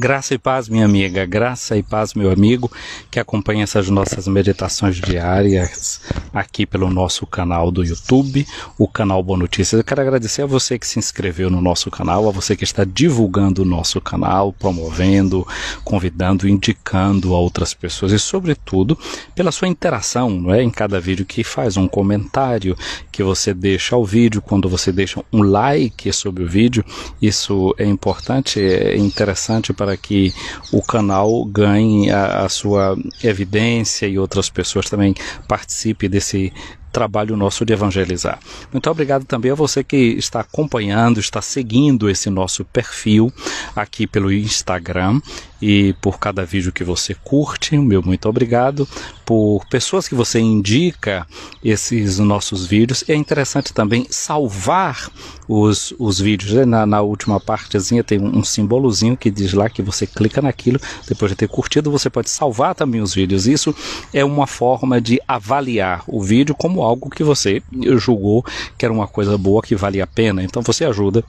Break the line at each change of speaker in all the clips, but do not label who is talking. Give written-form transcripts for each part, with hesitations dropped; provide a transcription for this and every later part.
Graça e paz, minha amiga, graça e paz, meu amigo, que acompanha essas nossas meditações diárias aqui pelo nosso canal do YouTube, o canal Boa Notícias. Eu quero agradecer a você que se inscreveu no nosso canal, a você que está divulgando o nosso canal, promovendo, convidando, indicando a outras pessoas e, sobretudo, pela sua interação, não é? Em cada vídeo, que faz um comentário, que você deixa ao vídeo, quando você deixa um like sobre o vídeo. Isso é importante, é interessante para que o canal ganhe a sua evidência e outras pessoas também participem desse trabalho nosso de evangelizar. Muito obrigado também a você que está acompanhando, está seguindo esse nosso perfil aqui pelo Instagram, e por cada vídeo que você curte, meu muito obrigado. Por pessoas que você indica esses nossos vídeos. É interessante também salvar os vídeos, né? Na última partezinha tem um simbolozinho que diz lá que você clica naquilo, depois de ter curtido você pode salvar também os vídeos. Isso é uma forma de avaliar o vídeo como algo que você julgou que era uma coisa boa, que valia a pena. Então você ajuda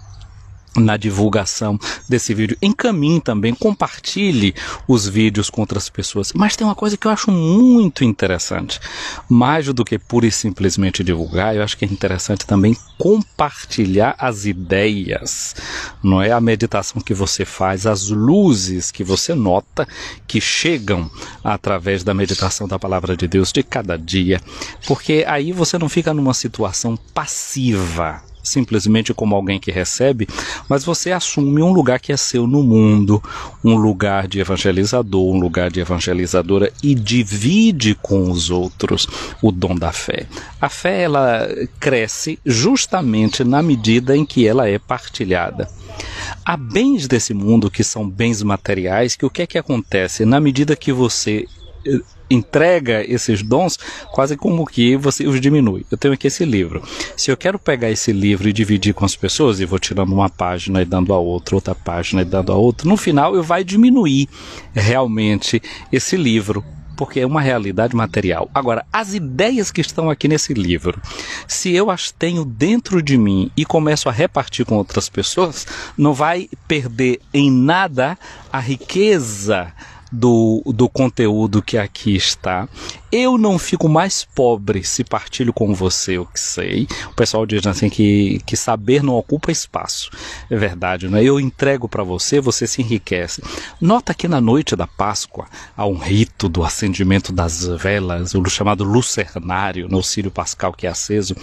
na divulgação desse vídeo. Encaminhe também, compartilhe os vídeos com outras pessoas. Mas tem uma coisa que eu acho muito interessante, mais do que pura e simplesmente divulgar, eu acho que é interessante também compartilhar as ideias, não é? A meditação que você faz, as luzes que você nota que chegam através da meditação da palavra de Deus de cada dia, porque aí você não fica numa situação passiva, simplesmente como alguém que recebe, mas você assume um lugar que é seu no mundo, um lugar de evangelizador, um lugar de evangelizadora, e divide com os outros o dom da fé. A fé, ela cresce justamente na medida em que ela é partilhada. Há bens desse mundo que são bens materiais, que o que é que acontece? Na medida que você entrega esses dons, quase como que você os diminui. Eu tenho aqui esse livro. Se eu quero pegar esse livro e dividir com as pessoas, e vou tirando uma página e dando a outra, outra página e dando a outra, no final eu vai diminuir realmente esse livro, porque é uma realidade material. Agora, as ideias que estão aqui nesse livro, se eu as tenho dentro de mim e começo a repartir com outras pessoas, não vai perder em nada a riqueza do conteúdo que aqui está. Eu não fico mais pobre se partilho com você o que sei. O pessoal diz assim que saber não ocupa espaço. É verdade, não é? Eu entrego para você, você se enriquece. Nota que na noite da Páscoa há um rito do acendimento das velas, o chamado lucernário, no círio pascal que é aceso,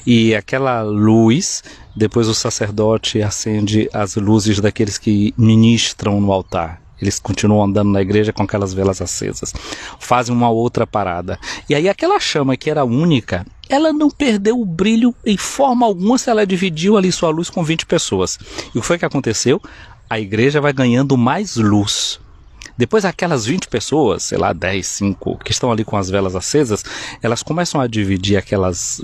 e aquela luz, depois o sacerdote acende as luzes daqueles que ministram no altar. Eles continuam andando na igreja com aquelas velas acesas. Fazem uma outra parada. E aí aquela chama que era única, ela não perdeu o brilho em forma alguma se ela dividiu ali sua luz com 20 pessoas. E o que foi que aconteceu? A igreja vai ganhando mais luz. Depois aquelas 20 pessoas, sei lá, 10, 5, que estão ali com as velas acesas, elas começam a dividir aquelas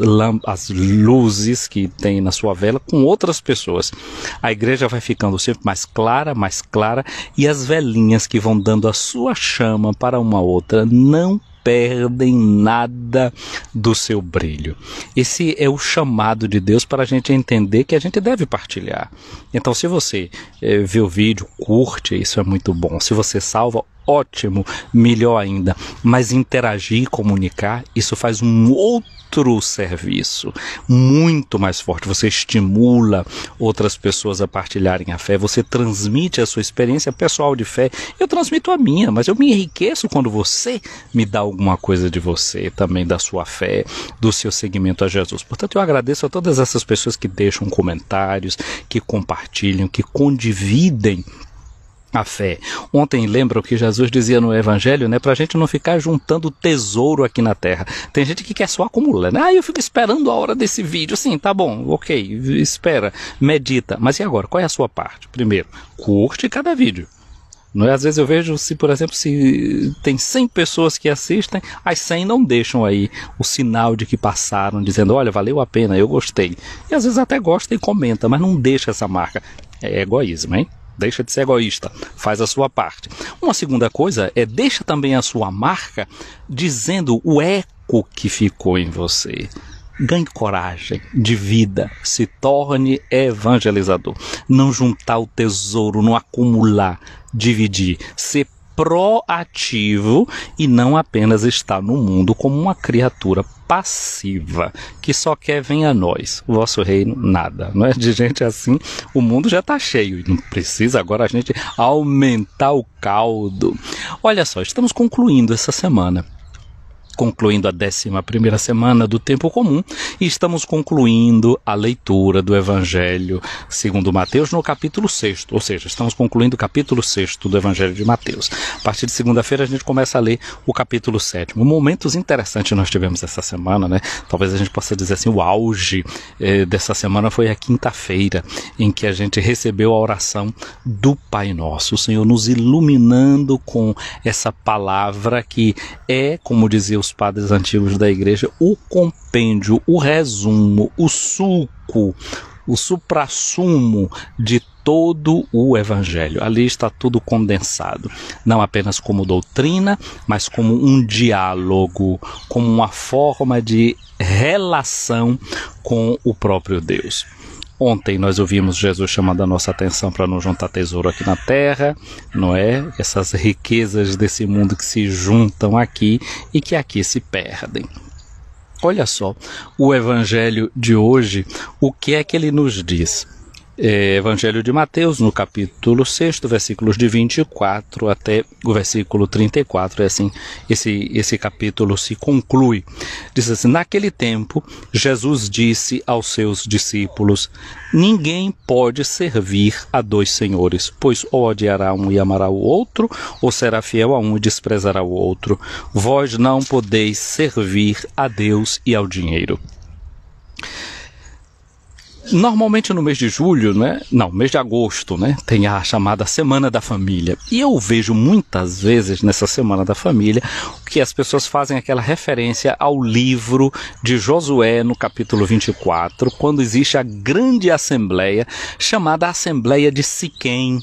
as luzes que tem na sua vela com outras pessoas. A igreja vai ficando sempre mais clara, e as velinhas que vão dando a sua chama para uma outra não perdem nada do seu brilho. Esse é o chamado de Deus para a gente entender que a gente deve partilhar. Então, se você vê o vídeo, curte, isso é muito bom. Se você salva, ótimo, melhor ainda. Mas interagir, comunicar, isso faz um outro serviço muito mais forte. Você estimula outras pessoas a partilharem a fé, você transmite a sua experiência pessoal de fé. Eu transmito a minha, mas eu me enriqueço quando você me dá alguma coisa de você, também da sua fé, do seu seguimento a Jesus. Portanto, eu agradeço a todas essas pessoas que deixam comentários, que compartilham, que condividem a fé. Ontem lembram que Jesus dizia no Evangelho, né, para a gente não ficar juntando tesouro aqui na terra. Tem gente que quer só acumular, né? Eu fico esperando a hora desse vídeo. Sim, tá bom, ok, espera, medita. Mas e agora? Qual é a sua parte? Primeiro, curte cada vídeo. Não é? Às vezes eu vejo, se por exemplo, se tem 100 pessoas que assistem, as 100 não deixam aí o sinal de que passaram, dizendo, olha, valeu a pena, eu gostei. E às vezes até gosta e comenta, mas não deixa essa marca. É egoísmo, hein? Deixa de ser egoísta, faz a sua parte. Uma segunda coisa é, deixa também a sua marca dizendo o eco que ficou em você. ganhe coragem de vida, se torne evangelizador. Não juntar o tesouro, não acumular, dividir, ser proativo e não apenas estar no mundo como uma criatura passiva, que só quer venha a nós, o vosso reino nada, não é? De gente assim, o mundo já está cheio e não precisa agora a gente aumentar o caldo. Olha só, estamos concluindo essa semana. Concluindo a 11ª semana do Tempo Comum, e estamos concluindo a leitura do Evangelho segundo Mateus no capítulo 6º, ou seja, estamos concluindo o capítulo 6º do Evangelho de Mateus. A partir de segunda-feira a gente começa a ler o capítulo 7º. Momentos interessantes nós tivemos essa semana, né? Talvez a gente possa dizer assim, o auge dessa semana foi a quinta-feira, em que a gente recebeu a oração do Pai Nosso, o Senhor nos iluminando com essa palavra que é, como dizia os padres antigos da igreja, o compêndio, o resumo, o suco, o suprassumo de todo o Evangelho. Ali está tudo condensado, não apenas como doutrina, mas como um diálogo, como uma forma de relação com o próprio Deus. Ontem nós ouvimos Jesus chamando a nossa atenção para não juntar tesouro aqui na terra, não é? Essas riquezas desse mundo que se juntam aqui e que aqui se perdem. Olha só, o Evangelho de hoje, o que é que ele nos diz? Evangelho de Mateus, no capítulo 6º, versículos de 24 até o versículo 34, é assim, esse capítulo se conclui. Diz assim: naquele tempo, Jesus disse aos seus discípulos: ninguém pode servir a dois senhores, pois ou odiará um e amará o outro, ou será fiel a um e desprezará o outro. Vós não podeis servir a Deus e ao dinheiro. Normalmente no mês de julho, mês de agosto, tem a chamada Semana da Família. E eu vejo muitas vezes nessa Semana da Família que as pessoas fazem aquela referência ao livro de Josué no capítulo 24, quando existe a grande assembleia chamada Assembleia de Siquém.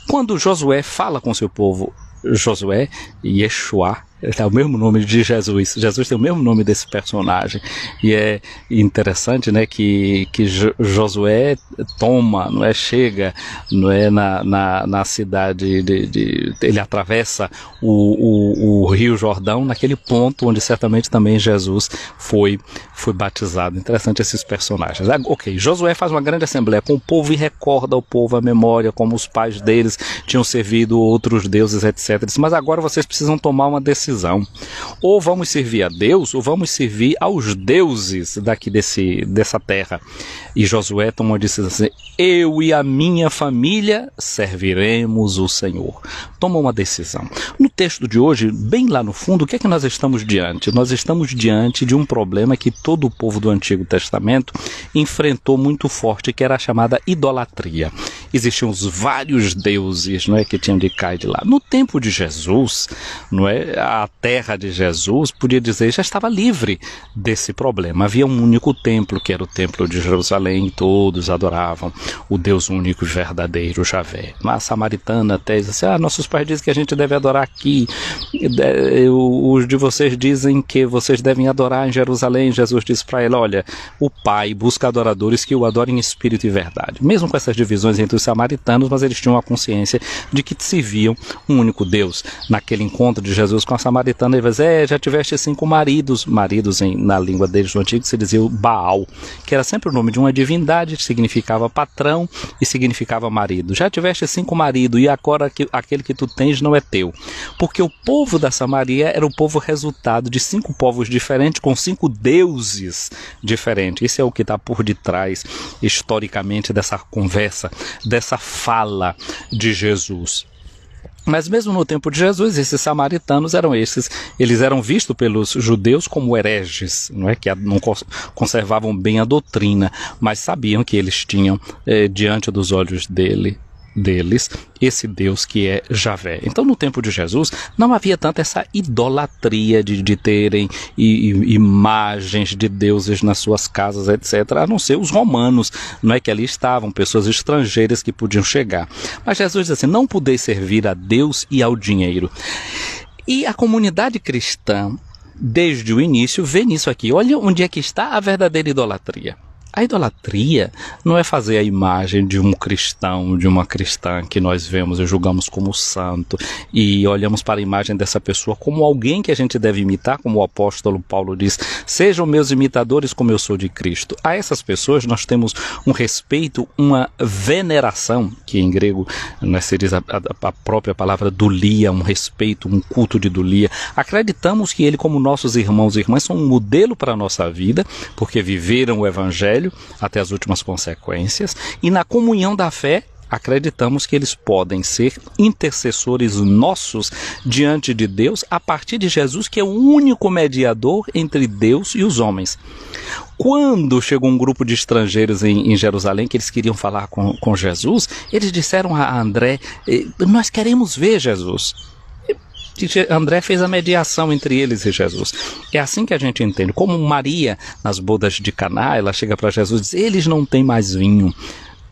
Quando Josué fala com seu povo, Josué e Yeshua, é o mesmo nome de Jesus. Jesus tem o mesmo nome desse personagem. E é interessante, que Josué toma, chega, na cidade ele atravessa o Rio Jordão, naquele ponto onde certamente também Jesus foi batizado. Interessante esses personagens. Ok, Josué faz uma grande assembleia com o povo e recorda ao povo a memória, como os pais deles tinham servido outros deuses, etc. Mas agora vocês precisam tomar uma decisão. Ou vamos servir a Deus, ou vamos servir aos deuses daqui dessa terra. E Josué toma uma decisão assim: eu e a minha família serviremos o Senhor. Toma uma decisão. No texto de hoje, bem lá no fundo, o que é que nós estamos diante? Nós estamos diante de um problema que todo o povo do Antigo Testamento enfrentou muito forte, que era a chamada idolatria. Existiam os vários deuses, que tinham de cá e de lá. No tempo de Jesus, a terra de Jesus, podia dizer, já estava livre desse problema. Havia um único templo, que era o templo de Jerusalém, e todos adoravam o Deus único e verdadeiro, Javé. A samaritana até diz assim: nossos pais dizem que a gente deve adorar aqui, os de vocês dizem que vocês devem adorar em Jerusalém. Jesus disse para ela: olha, o Pai busca adoradores que o adorem em espírito e verdade. Mesmo com essas divisões entre os samaritanos, mas eles tinham a consciência de que serviam um único Deus. Naquele encontro de Jesus com a samaritana, ele vai dizer: já tiveste 5 maridos. Maridos, na língua deles no antigo, se dizia o Baal, que era sempre o nome de uma divindade, significava patrão e significava marido. Já tiveste 5 maridos e agora aquele que tu tens não é teu. Porque o povo da Samaria era o povo resultado de 5 povos diferentes, com 5 deuses diferentes. Isso é o que está por detrás, historicamente, dessa conversa, dessa fala de Jesus. Mas mesmo no tempo de Jesus, esses samaritanos eles eram vistos pelos judeus como hereges, que não conservavam bem a doutrina, mas sabiam que eles tinham diante dos olhos deles esse Deus que é Javé. Então no tempo de Jesus não havia tanta essa idolatria de terem imagens de deuses nas suas casas, etc., a não ser os romanos, que ali estavam, pessoas estrangeiras que podiam chegar. Mas Jesus diz assim: não podeis servir a Deus e ao dinheiro. E a comunidade cristã desde o início, vê nisso aqui. Olha onde é que está a verdadeira idolatria. A idolatria não é fazer a imagem de um cristão, de uma cristã que nós vemos e julgamos como santo e olhamos para a imagem dessa pessoa como alguém que a gente deve imitar, como o apóstolo Paulo diz, sejam meus imitadores como eu sou de Cristo. A essas pessoas nós temos um respeito, uma veneração, que em grego se diz a própria palavra dulia, um respeito, um culto de dulia. Acreditamos que ele, como nossos irmãos e irmãs, são um modelo para a nossa vida, porque viveram o evangelho até as últimas consequências, e na comunhão da fé acreditamos que eles podem ser intercessores nossos diante de Deus a partir de Jesus, que é o único mediador entre Deus e os homens. Quando chegou um grupo de estrangeiros em Jerusalém, que eles queriam falar com Jesus, eles disseram a André, nós queremos ver Jesus. André fez a mediação entre eles e Jesus. É assim que a gente entende. Como Maria, nas bodas de Caná, ela chega para Jesus e diz, eles não têm mais vinho.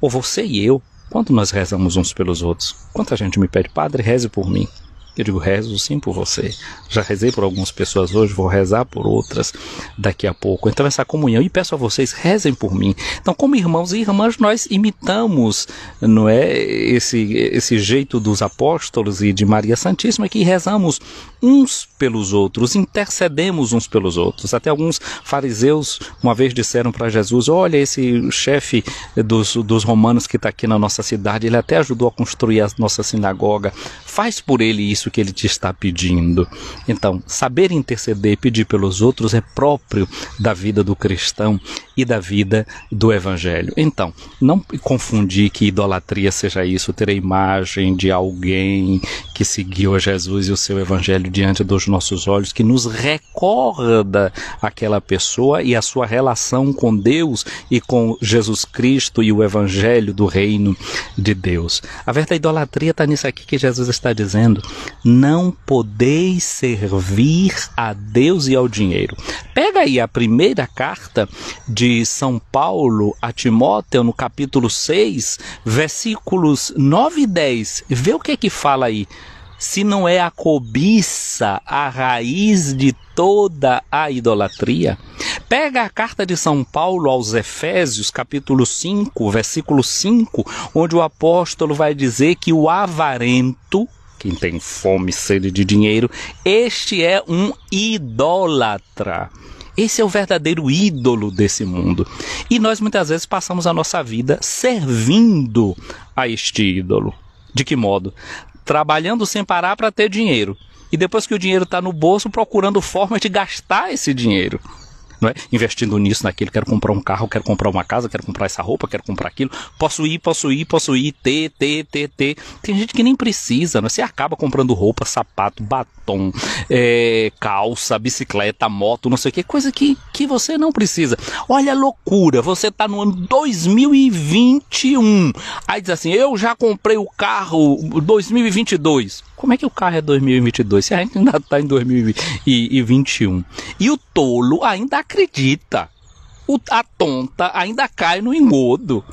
Ou você e eu, quando nós rezamos uns pelos outros? Quanta gente me pede, padre, reze por mim. Eu digo, rezo sim por você. Já rezei por algumas pessoas hoje, vou rezar por outras daqui a pouco. Então essa comunhão, e peço a vocês, rezem por mim. Então, como irmãos e irmãs, nós imitamos, não é, esse jeito dos apóstolos e de Maria Santíssima, que rezamos uns pelos outros, intercedemos uns pelos outros. Até alguns fariseus uma vez disseram para Jesus, olha, esse chefe dos romanos que está aqui na nossa cidade, ele até ajudou a construir a nossa sinagoga, faz por ele isso que ele te está pedindo. Então, saber interceder e pedir pelos outros é próprio da vida do cristão e da vida do evangelho. Então, não confundir que idolatria seja isso, ter a imagem de alguém que seguiu a Jesus e o seu evangelho diante dos nossos olhos, que nos recorda aquela pessoa e a sua relação com Deus e com Jesus Cristo e o evangelho do reino de Deus. A verdadeira idolatria está nisso aqui que Jesus está dizendo, não podeis servir a Deus e ao dinheiro. Pega aí a primeira carta de São Paulo a Timóteo, no capítulo 6, versículos 9 e 10. Vê o que é que fala aí. Se não é a cobiça a raiz de toda a idolatria. Pega a carta de São Paulo aos Efésios, capítulo 5, versículo 5, onde o apóstolo vai dizer que o avarento, quem tem fome e sede de dinheiro, este é um idólatra. Esse é o verdadeiro ídolo desse mundo. E nós muitas vezes passamos a nossa vida servindo a este ídolo. De que modo? Trabalhando sem parar para ter dinheiro. E depois que o dinheiro está no bolso, procurando formas de gastar esse dinheiro. Não é? Investindo nisso, naquilo, quero comprar um carro, quero comprar uma casa, quero comprar essa roupa, quero comprar aquilo, posso ir, ter. Tem gente que nem precisa, não é? Você acaba comprando roupa, sapato, batom, calça, bicicleta, moto, não sei o que, coisa que você não precisa. Olha a loucura, você está no ano 2021, aí diz assim, eu já comprei o carro 2022. Como é que o carro é 2022? Se a gente ainda está em 2021. E o tolo ainda acredita. A tonta ainda cai no engodo.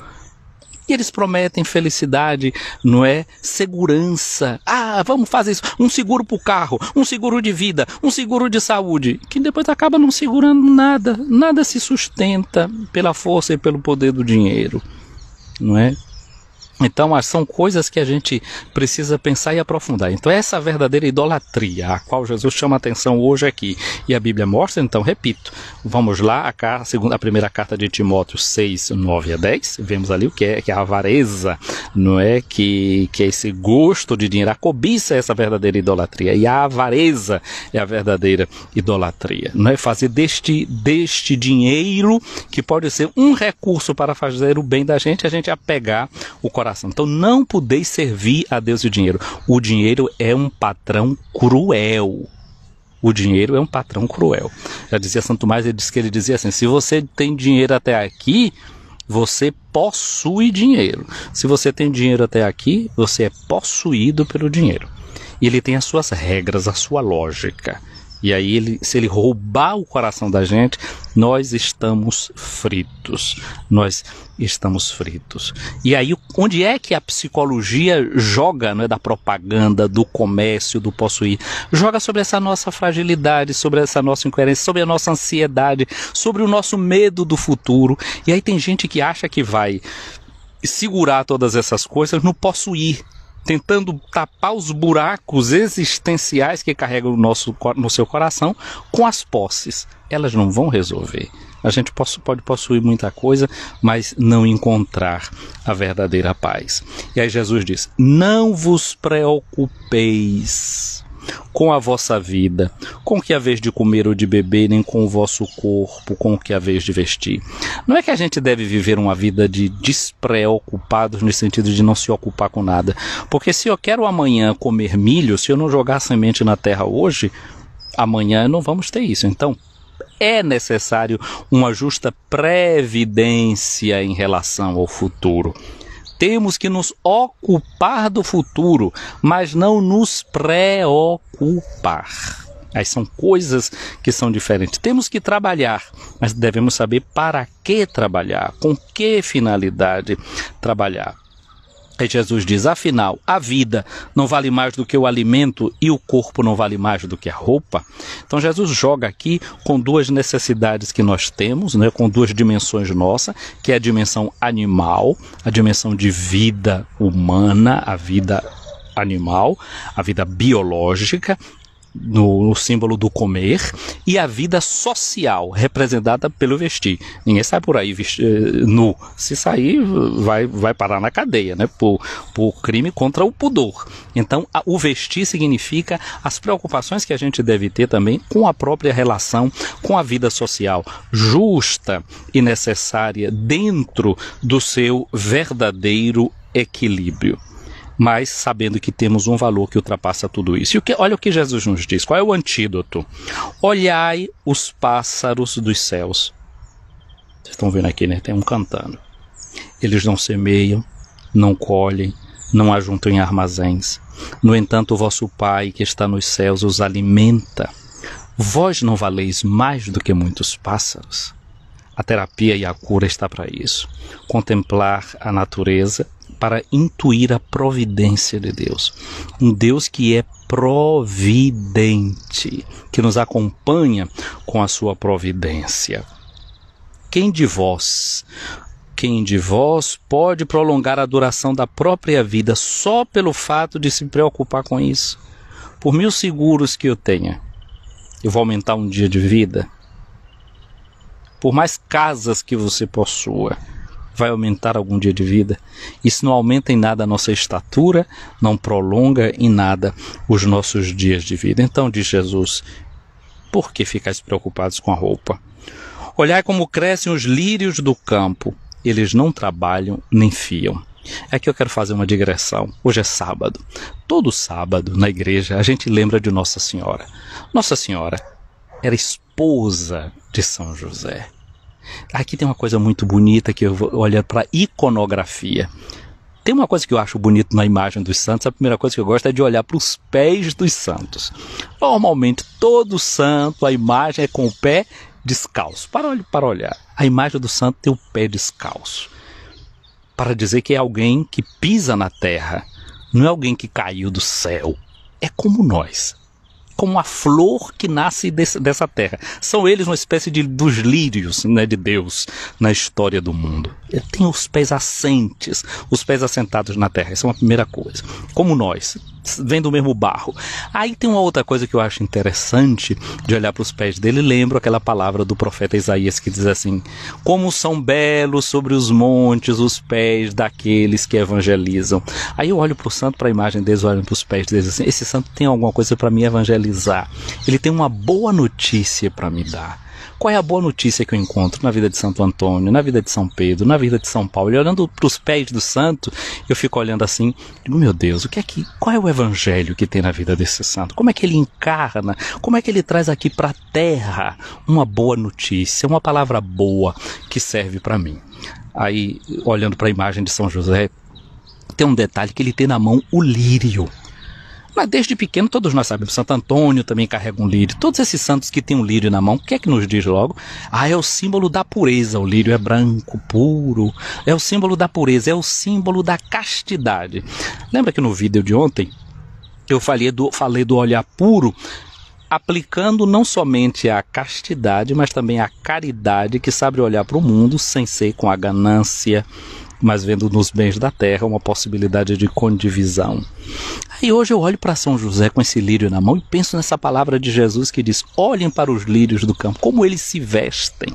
E eles prometem felicidade, não é? Segurança. Ah, vamos fazer isso. Um seguro para o carro, um seguro de vida, um seguro de saúde. Que depois acaba não segurando nada. Nada se sustenta pela força e pelo poder do dinheiro. Não é? Então, são coisas que a gente precisa pensar e aprofundar. Então, essa verdadeira idolatria, a qual Jesus chama a atenção hoje aqui, e a Bíblia mostra, então, repito, vamos lá, a primeira carta de Timóteo 6, 9 a 10, vemos ali o que é a avareza, não é? Que é esse gosto de dinheiro, a cobiça é essa verdadeira idolatria, e a avareza é a verdadeira idolatria, não é? Fazer deste dinheiro, que pode ser um recurso para fazer o bem da gente, a gente apegar o coração. Então não podeis servir a Deus e o dinheiro. O dinheiro é um patrão cruel. O dinheiro é um patrão cruel. Já dizia Santo Tomás, ele dizia assim, se você tem dinheiro até aqui, você possui dinheiro. Se você tem dinheiro até aqui, você é possuído pelo dinheiro. E ele tem as suas regras, a sua lógica. E aí, se ele roubar o coração da gente, nós estamos fritos. Nós estamos fritos. E aí, onde é que a psicologia joga, não é, da propaganda, do comércio, do possuir? Joga sobre essa nossa fragilidade, sobre essa nossa incoerência, sobre a nossa ansiedade, sobre o nosso medo do futuro. E aí tem gente que acha que vai segurar todas essas coisas no possuir, tentando tapar os buracos existenciais que carregam no seu coração com as posses. Elas não vão resolver. A gente pode possuir muita coisa, mas não encontrar a verdadeira paz. E aí Jesus diz: não vos preocupeis com a vossa vida, com o que haveis de comer ou de beber, nem com o vosso corpo, com o que haveis de vestir. Não é que a gente deve viver uma vida de despreocupados, no sentido de não se ocupar com nada. Porque se eu quero amanhã comer milho, se eu não jogar semente na terra hoje, amanhã não vamos ter isso. Então, é necessário uma justa previdência em relação ao futuro. Temos que nos ocupar do futuro, mas não nos preocupar. Aí são coisas que são diferentes. Temos que trabalhar, mas devemos saber para que trabalhar, com que finalidade trabalhar. Aí Jesus diz: afinal, a vida não vale mais do que o alimento e o corpo não vale mais do que a roupa. Então Jesus joga aqui com duas necessidades que nós temos, né, com duas dimensões nossas, que é a dimensão animal, a dimensão de vida humana, a vida animal, a vida biológica, no símbolo do comer, e a vida social, representada pelo vestir. Ninguém sai por aí nu. Se sair, vai parar na cadeia, né? Por crime contra o pudor. Então, o vestir significa as preocupações que a gente deve ter também com a própria relação com a vida social, justa e necessária dentro do seu verdadeiro equilíbrio, mas sabendo que temos um valor que ultrapassa tudo isso. E olha o que Jesus nos diz. Qual é o antídoto? Olhai os pássaros dos céus. Vocês estão vendo aqui, né? Tem um cantando. Eles não semeiam, não colhem, não ajuntam em armazéns. No entanto, o vosso Pai que está nos céus os alimenta. Vós não valeis mais do que muitos pássaros? A terapia e a cura está para isso. Contemplar a natureza para intuir a providência de Deus. Um Deus que é providente, que nos acompanha com a sua providência. Quem de vós pode prolongar a duração da própria vida só pelo fato de se preocupar com isso? Por 1000 seguros que eu tenha, eu vou aumentar um dia de vida? Por mais casas que você possua, vai aumentar algum dia de vida? Isso não aumenta em nada a nossa estatura, não prolonga em nada os nossos dias de vida. Então, diz Jesus, por que ficais preocupados com a roupa? Olhai como crescem os lírios do campo, eles não trabalham nem fiam. É que eu quero fazer uma digressão. Hoje é sábado. Todo sábado, na igreja, a gente lembra de Nossa Senhora. Nossa Senhora era esposa de São José. Aqui tem uma coisa muito bonita que eu vou olhar para a iconografia. Tem uma coisa que eu acho bonito na imagem dos santos. A primeira coisa que eu gosto é de olhar para os pés dos santos. Normalmente, todo santo, a imagem é com o pé descalço. Para olhar. A imagem do santo tem o pé descalço. Para dizer que é alguém que pisa na terra. Não é alguém que caiu do céu. É como nós. Como a flor que nasce dessa terra. São eles uma espécie dos lírios, né, de Deus na história do mundo. Ele tem os pés assentes, os pés assentados na terra. Essa é uma primeira coisa. Como nós, vem do mesmo barro. Aí tem uma outra coisa que eu acho interessante de olhar para os pés dele. Lembro aquela palavra do profeta Isaías que diz assim: como são belos sobre os montes os pés daqueles que evangelizam. Aí eu olho para o santo, para a imagem deles, olho para os pés deles assim: esse santo tem alguma coisa para me evangelizar. Ele tem uma boa notícia para me dar. Qual é a boa notícia que eu encontro na vida de Santo Antônio, na vida de São Pedro, na vida de São Paulo? E olhando para os pés do santo, eu fico olhando assim, digo, meu Deus, qual é o evangelho que tem na vida desse santo? Como é que ele encarna? Como é que ele traz aqui para a terra uma boa notícia, uma palavra boa que serve para mim? Aí, olhando para a imagem de São José, tem um detalhe que ele tem na mão o lírio. Mas desde pequeno todos nós sabemos, Santo Antônio também carrega um lírio. Todos esses santos que têm um lírio na mão, o que é que nos diz logo? É o símbolo da pureza, o lírio é branco, puro, é o símbolo da pureza, é o símbolo da castidade. Lembra que no vídeo de ontem eu falei do olhar puro, aplicando não somente a castidade, mas também a caridade, que sabe olhar para o mundo sem ser com a ganância, mas vendo nos bens da terra uma possibilidade de condivisão. Aí hoje eu olho para São José com esse lírio na mão e penso nessa palavra de Jesus que diz: olhem para os lírios do campo, como eles se vestem.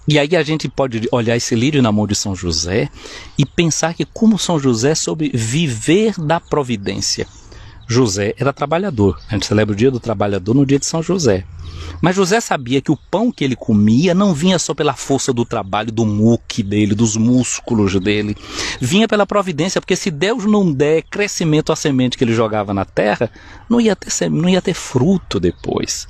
E aí a gente pode olhar esse lírio na mão de São José e pensar que como São José soube viver da providência. José era trabalhador, a gente celebra o dia do trabalhador no dia de São José. Mas José sabia que o pão que ele comia não vinha só pela força do trabalho, do muque dele, dos músculos dele. Vinha pela providência, porque se Deus não der crescimento à semente que ele jogava na terra, não ia ter fruto depois.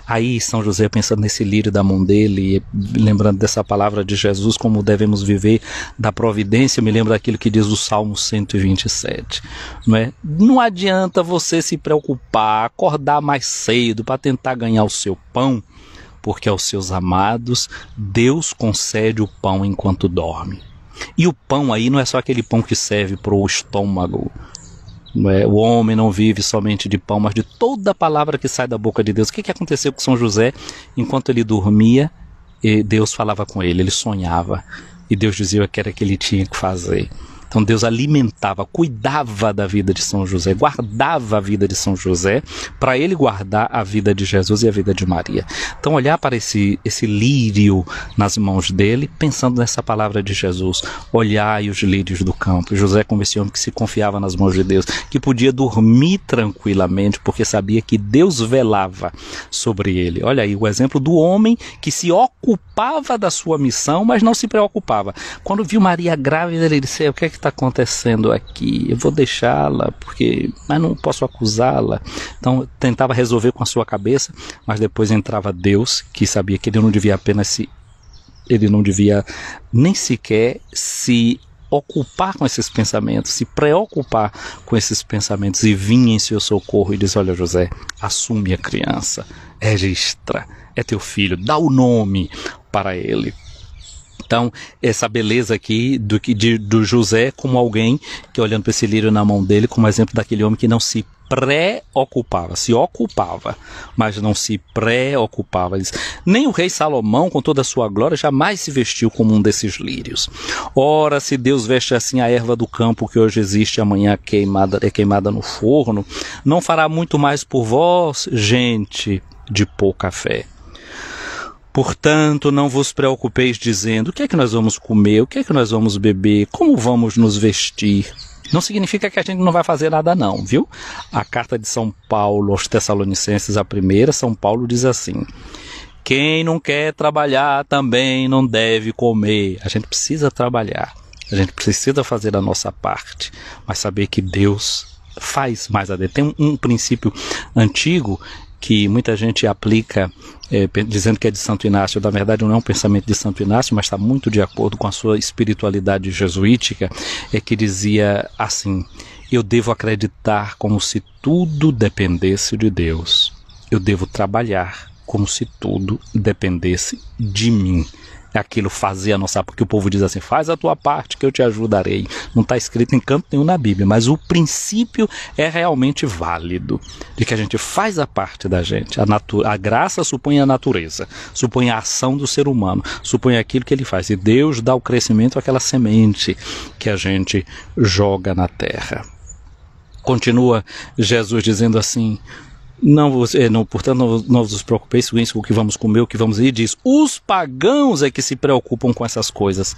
Aí São José, pensando nesse lírio da mão dele, lembrando dessa palavra de Jesus, como devemos viver da providência, me lembro daquilo que diz o Salmo 127, não é? Não adianta você se preocupar, acordar mais cedo para tentar ganhar o seu pão, porque aos seus amados Deus concede o pão enquanto dorme. E o pão aí não é só aquele pão que serve para o estômago. O homem não vive somente de pão, mas de toda a palavra que sai da boca de Deus. O que aconteceu com São José? Enquanto ele dormia, Deus falava com ele, ele sonhava, e Deus dizia o que era que ele tinha que fazer. Então Deus alimentava, cuidava da vida de São José, guardava a vida de São José, para ele guardar a vida de Jesus e a vida de Maria. Então olhar para esse lírio nas mãos dele, pensando nessa palavra de Jesus: olhai os lírios do campo. José, como esse homem que se confiava nas mãos de Deus, que podia dormir tranquilamente, porque sabia que Deus velava sobre ele. Olha aí o exemplo do homem que se ocupava da sua missão, mas não se preocupava. Quando viu Maria grávida, ele disse: o que é que está acontecendo aqui? Eu vou deixá-la, mas não posso acusá-la. Então tentava resolver com a sua cabeça, mas depois entrava Deus, que sabia que ele não devia nem sequer se ocupar com esses pensamentos, se preocupar com esses pensamentos, e vinha em seu socorro e diz: olha, José, assume a criança, registra, é teu filho, dá o nome para ele. Então, essa beleza aqui do José como alguém que, olhando para esse lírio na mão dele, como exemplo daquele homem que não se preocupava, se ocupava, mas não se preocupava. Nem o rei Salomão, com toda a sua glória, jamais se vestiu como um desses lírios. Ora, se Deus veste assim a erva do campo, que hoje existe, amanhã é queimada no forno, não fará muito mais por vós, gente de pouca fé. Portanto, não vos preocupeis dizendo: o que é que nós vamos comer, o que é que nós vamos beber, como vamos nos vestir. Não significa que a gente não vai fazer nada não, viu? A carta de São Paulo aos Tessalonicenses, a primeira, São Paulo diz assim: quem não quer trabalhar também não deve comer. A gente precisa trabalhar, a gente precisa fazer a nossa parte, mas saber que Deus faz mais a dele. Tem um princípio antigo que muita gente aplica, dizendo que é de Santo Inácio. Na verdade não é um pensamento de Santo Inácio, mas está muito de acordo com a sua espiritualidade jesuítica, que dizia assim: eu devo acreditar como se tudo dependesse de Deus, eu devo trabalhar como se tudo dependesse de mim. Aquilo fazer a nossa, porque o povo diz assim: faz a tua parte que eu te ajudarei. Não está escrito em canto nenhum na Bíblia, mas o princípio é realmente válido, de que a gente faz a parte da gente. A graça supõe a natureza, supõe a ação do ser humano, supõe aquilo que ele faz, e Deus dá o crescimento àquela semente que a gente joga na terra. Continua Jesus dizendo assim: portanto, não vos preocupeis com isso, com o que vamos comer, o que vamos ir. Diz: os pagãos é que se preocupam com essas coisas.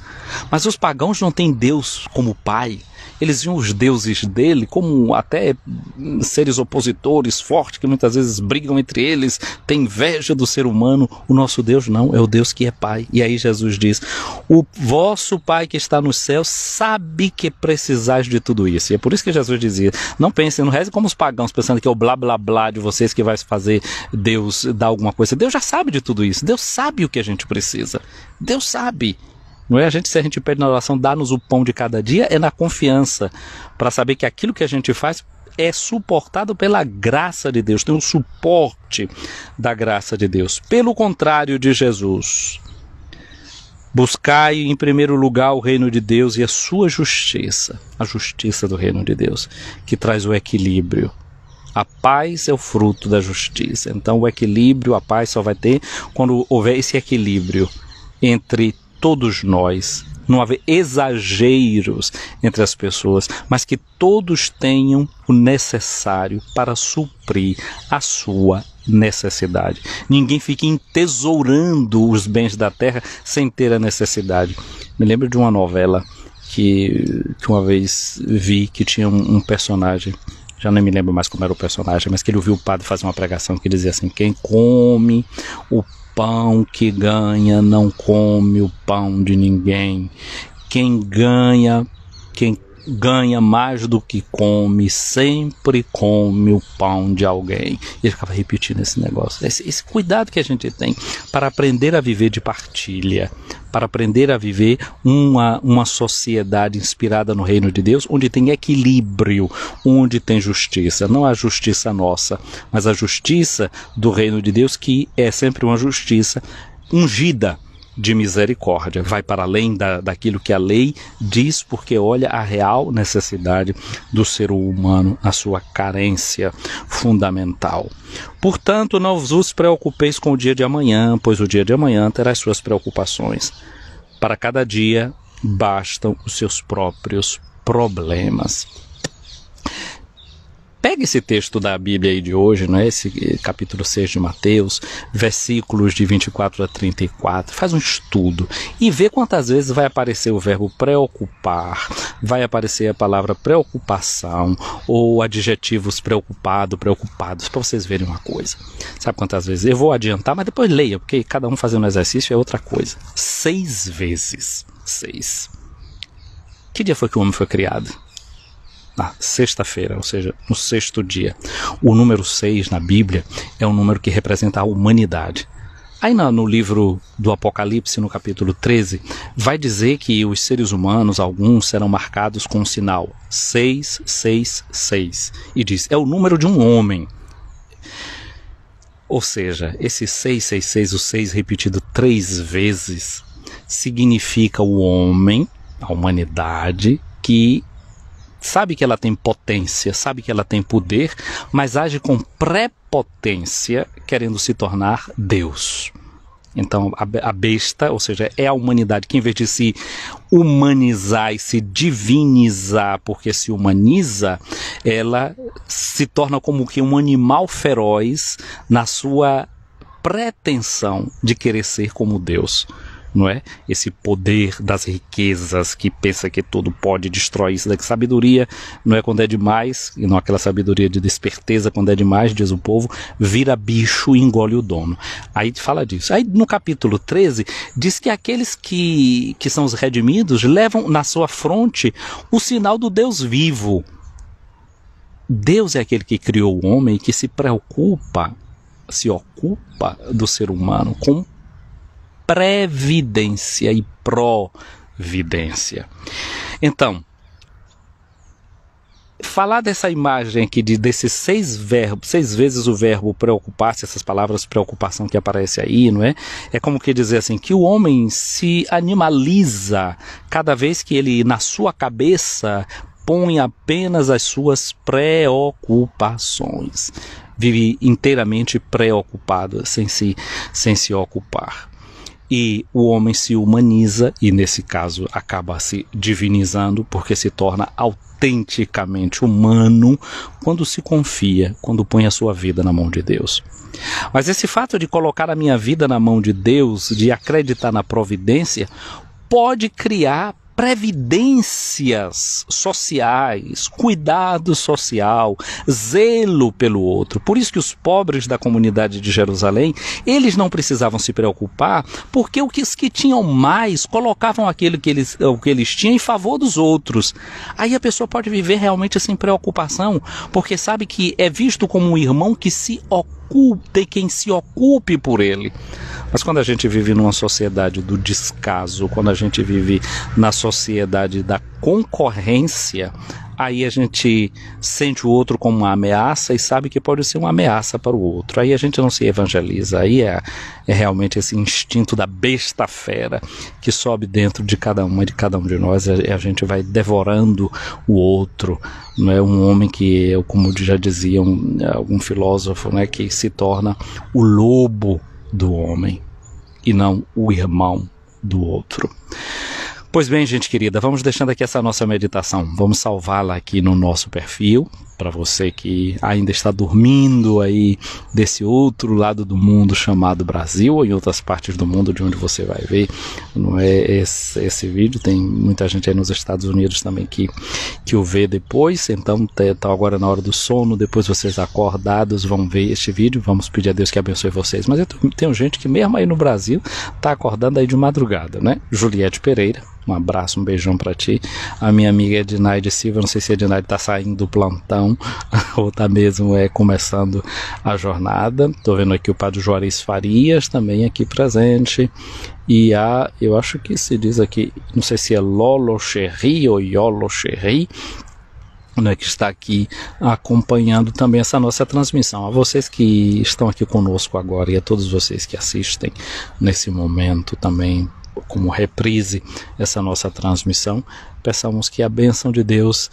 Mas os pagãos não têm Deus como Pai. Eles viam os deuses dele como até seres opositores fortes, que muitas vezes brigam entre eles, têm inveja do ser humano. O nosso Deus não, é o Deus que é Pai. E aí Jesus diz: o vosso Pai que está nos céus sabe que precisais de tudo isso. E é por isso que Jesus dizia: não pensem, não rezem como os pagãos, pensando que é o blá blá blá de vocês que vai fazer Deus dar alguma coisa. Deus já sabe de tudo isso. Deus sabe o que a gente precisa. Deus sabe. Não é se a gente pede na oração, dá-nos o pão de cada dia, é na confiança, para saber que aquilo que a gente faz é suportado pela graça de Deus, tem um suporte da graça de Deus. Pelo contrário de Jesus, buscai em primeiro lugar o reino de Deus e a sua justiça, a justiça do reino de Deus, que traz o equilíbrio. A paz é o fruto da justiça. Então o equilíbrio, a paz só vai ter quando houver esse equilíbrio entre todos nós. Não haver exageros entre as pessoas, mas que todos tenham o necessário para suprir a sua necessidade. Ninguém fique entesourando os bens da terra sem ter a necessidade. Me lembro de uma novela que uma vez vi, que tinha um personagem, já nem me lembro mais como era o personagem, mas que ele ouviu o padre fazer uma pregação que dizia assim: quem come o pão que ganha não come o pão de ninguém. Quem ganha mais do que come, sempre come o pão de alguém. E ele ficava repetindo esse negócio. Esse cuidado que a gente tem para aprender a viver de partilha, para aprender a viver uma sociedade inspirada no reino de Deus, onde tem equilíbrio, onde tem justiça. Não a justiça nossa, mas a justiça do reino de Deus, que é sempre uma justiça ungida de misericórdia, vai para além daquilo que a lei diz, porque olha a real necessidade do ser humano, a sua carência fundamental. Portanto, não vos preocupeis com o dia de amanhã, pois o dia de amanhã terá as suas preocupações. Para cada dia bastam os seus próprios problemas. Pega esse texto da Bíblia aí de hoje, não é? Esse capítulo 6 de Mateus, versículos de 24 a 34, faz um estudo e vê quantas vezes vai aparecer o verbo preocupar, vai aparecer a palavra preocupação ou adjetivos preocupado, preocupados, para vocês verem uma coisa. Sabe quantas vezes? Eu vou adiantar, mas depois leia, porque cada um fazendo exercício é outra coisa. 6 vezes. 6. Que dia foi que o homem foi criado? Na sexta-feira, ou seja, no 6º dia. O número 6 na Bíblia é um número que representa a humanidade. Aí no livro do Apocalipse, no capítulo 13, vai dizer que os seres humanos, alguns, serão marcados com um sinal 666. E diz, é o número de um homem. Ou seja, esse 666, o 6 repetido 3 vezes, significa o homem, a humanidade, que sabe que ela tem potência, sabe que ela tem poder, mas age com prepotência, querendo se tornar Deus. Então a besta, ou seja, é a humanidade que, em vez de se humanizar e se divinizar, porque se humaniza, ela se torna como que um animal feroz na sua pretensão de querer ser como Deus. Não é? Esse poder das riquezas que pensa que tudo pode, destrói isso daqui. Sabedoria não é quando é demais, e não aquela sabedoria de desperteza, quando é demais, diz o povo, vira bicho e engole o dono. Aí fala disso. Aí no capítulo 13 diz que aqueles que são os redimidos levam na sua fronte o sinal do Deus vivo. Deus é aquele que criou o homem e que se ocupa do ser humano com previdência e providência. Então, falar dessa imagem aqui, desses 6 verbos, 6 vezes o verbo preocupar-se, essas palavras preocupação que aparece aí, não é? É como que dizer assim, que o homem se animaliza cada vez que ele, na sua cabeça, põe apenas as suas preocupações. Vive inteiramente preocupado, sem se ocupar. E o homem se humaniza, e nesse caso acaba se divinizando, porque se torna autenticamente humano quando se confia, quando põe a sua vida na mão de Deus. Mas esse fato de colocar a minha vida na mão de Deus, de acreditar na providência, pode criar previdências sociais, cuidado social, zelo pelo outro. Por isso que os pobres da comunidade de Jerusalém, eles não precisavam se preocupar, porque os que tinham mais colocavam o que eles tinham em favor dos outros. Aí a pessoa pode viver realmente sem preocupação, porque sabe que é visto como um irmão que se ocupa tem quem se ocupe por ele. Mas quando a gente vive numa sociedade do descaso, quando a gente vive na sociedade da concorrência, aí a gente sente o outro como uma ameaça e sabe que pode ser uma ameaça para o outro. Aí a gente não se evangeliza, aí é realmente esse instinto da besta fera que sobe dentro de cada uma e de cada um de nós, e a gente vai devorando o outro. Não é um homem que, como já dizia algum filósofo, né, que se torna o lobo do homem e não o irmão do outro. Pois bem, gente querida, vamos deixando aqui essa nossa meditação. Vamos salvá-la aqui no nosso perfil, para você que ainda está dormindo aí desse outro lado do mundo chamado Brasil, ou em outras partes do mundo de onde você vai ver. Não é esse vídeo, tem muita gente aí nos Estados Unidos também que o vê depois, então tá agora na hora do sono, depois vocês acordados vão ver este vídeo, vamos pedir a Deus que abençoe vocês. Mas eu tenho gente que mesmo aí no Brasil tá acordando aí de madrugada, né? Juliette Pereira, um abraço, um beijão pra ti. A minha amiga Ednaide Silva, não sei se a Ednaide tá saindo do plantão ou tá mesmo começando a jornada. Tô vendo aqui o padre Juarez Farias também aqui presente. E eu acho que se diz aqui, não sei se é Lolo Cherry ou Yolo Cherry, né, que está aqui acompanhando também essa nossa transmissão. A vocês que estão aqui conosco agora e a todos vocês que assistem nesse momento também como reprise essa nossa transmissão, peçamos que a bênção de Deus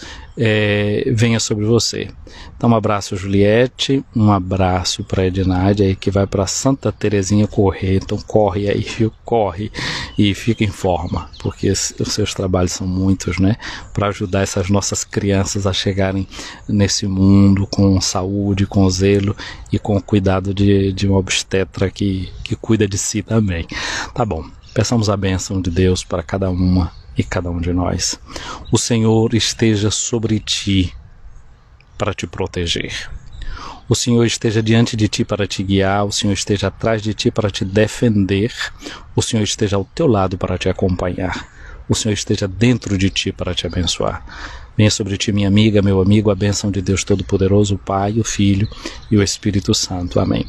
venha sobre você. Então um abraço, Juliette, um abraço para Ednaide aí que vai para Santa Terezinha correr. Então corre aí, corre e fica em forma, porque os seus trabalhos são muitos, né, para ajudar essas nossas crianças a chegarem nesse mundo com saúde, com zelo e com o cuidado de uma obstetra que cuida de si também. Tá bom. Peçamos a bênção de Deus para cada uma e cada um de nós. O Senhor esteja sobre ti para te proteger. O Senhor esteja diante de ti para te guiar. O Senhor esteja atrás de ti para te defender. O Senhor esteja ao teu lado para te acompanhar. O Senhor esteja dentro de ti para te abençoar. Venha sobre ti, minha amiga, meu amigo, a bênção de Deus Todo-Poderoso, o Pai, o Filho e o Espírito Santo. Amém.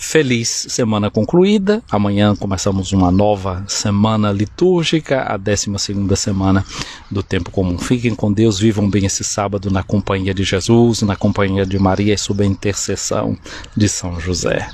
Feliz semana concluída. Amanhã começamos uma nova semana litúrgica, a 12ª semana do tempo comum. Fiquem com Deus, vivam bem esse sábado na companhia de Jesus, na companhia de Maria e sob a intercessão de São José.